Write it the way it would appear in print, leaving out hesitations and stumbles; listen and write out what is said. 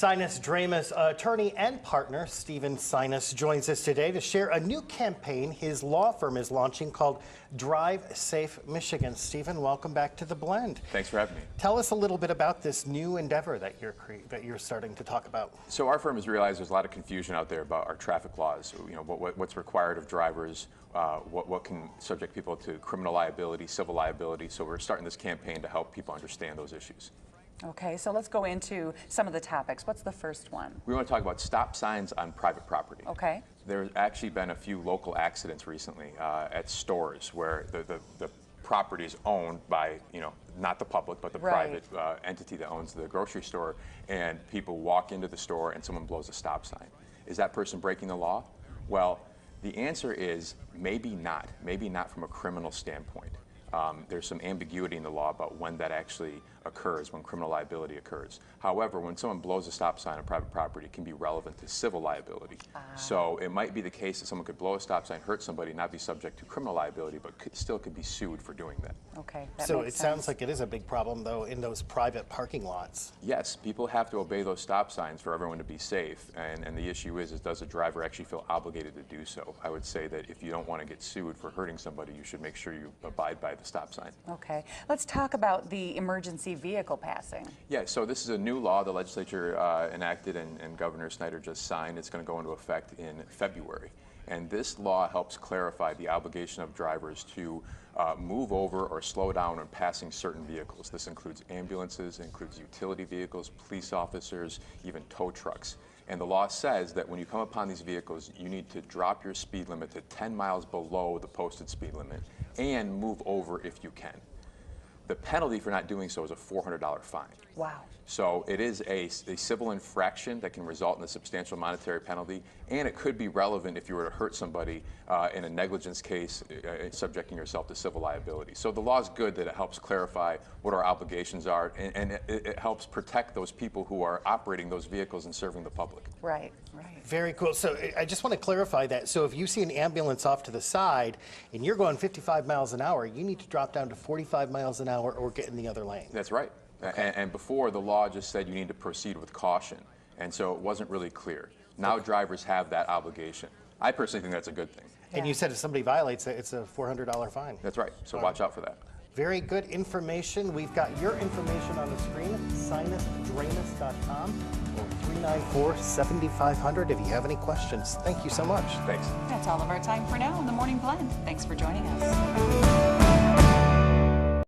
Sinas Dramis attorney and partner Stephen Sinas joins us today to share a new campaign his law firm is launching called Drive Safe Michigan. Stephen, welcome back to The Blend. Thanks for having me. Tell us a little bit about this new endeavor that you're starting to talk about. So our firm has realized there's a lot of confusion out there about our traffic laws. You know, what's required of drivers, what can subject people to criminal liability, civil liability. So we're starting this campaign to help people understand those issues. Okay, so let's go into some of the topics. What's the first one? We want to talk about stop signs on private property. Okay. There's actually been a few local accidents recently at stores where the property is owned by, not the public, but the private entity that owns the grocery store, and people walk into the store and someone blows a stop sign. Is that person breaking the law? Well, the answer is maybe not from a criminal standpoint. There's some ambiguity in the law about when that actually occurs, when criminal liability occurs. However, when someone blows a stop sign on private property, it can be relevant to civil liability. So it might be the case that someone could blow a stop sign, hurt somebody, not be subject to criminal liability, but still could be sued for doing that. Okay, So it sounds like it is a big problem, though, in those private parking lots. Yes, people have to obey those stop signs for everyone to be safe, and the issue is does a driver actually feel obligated to do so? I would say that if you don't want to get sued for hurting somebody, you should make sure you abide by the stop sign. Okay, let's talk about the emergency vehicle passing. Yeah, so this is a new law the legislature enacted and Governor Snyder just signed. It's going to go into effect in February. And this law helps clarify the obligation of drivers to move over or slow down when passing certain vehicles. This includes ambulances, it includes utility vehicles, police officers, even tow trucks. And the law says that when you come upon these vehicles, you need to drop your speed limit to 10 miles below the posted speed limit and move over if you can. The penalty for not doing so is a $400 fine. Wow. So it is a civil infraction that can result in a substantial monetary penalty, and it could be relevant if you were to hurt somebody in a negligence case, subjecting yourself to civil liability. So the law is good that it helps clarify what our obligations are, and it helps protect those people who are operating those vehicles and serving the public. Right. Very cool. So I just want to clarify that. So if you see an ambulance off to the side and you're going 55 miles an hour, you need to drop down to 45 miles an hour or get in the other lane. That's right. Okay. And before, the law just said you need to proceed with caution, and so it wasn't really clear. Now drivers have that obligation. I personally think that's a good thing. And you said if somebody violates it, it's a $400 fine. That's right. So watch out for that. Very good information. We've got your information on the screen, sinasdramis.com or 394-7500 if you have any questions. Thank you so much. Thanks. That's all of our time for now on The Morning Blend. Thanks for joining us.